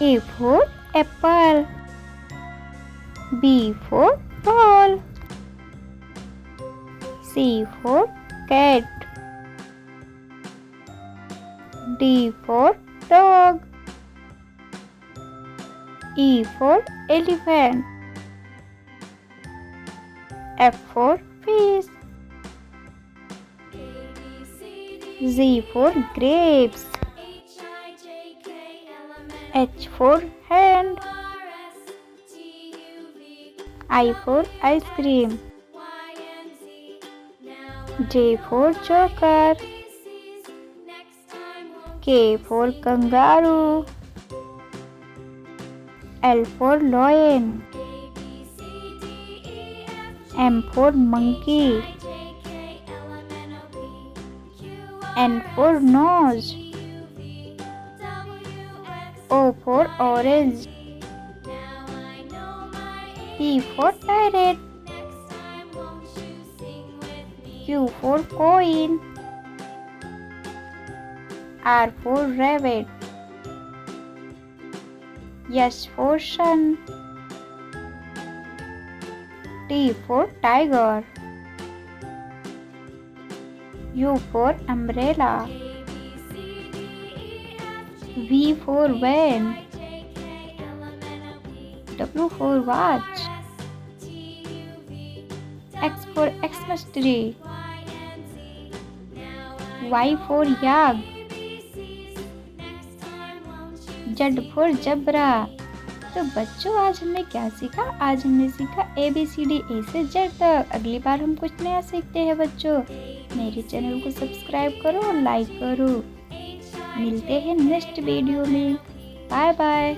A for apple. B for ball. C for cat. D for dog. E for elephant. F for fish. Z for grapes. H for hand. I for ice cream. J for joker. K for kangaroo. L for lion. M for monkey. N for nose. O for orange. P for parrot. Q for coin. R for rabbit. S for sun. T for tiger. U for umbrella. V for van. W for watch. X for Xmas tree. Y for yak. Z for zebra. तो बच्चों आज हमने क्या सीखा? आज हमने सीखा ABCD A से Z तक। अगली बार हम कुछ नया सीखते हैं बच्चों। मेरे चैनल को सब्सक्राइब करो और लाइक करो। मिलते हैं नेक्स्ट वीडियो में। Bye bye.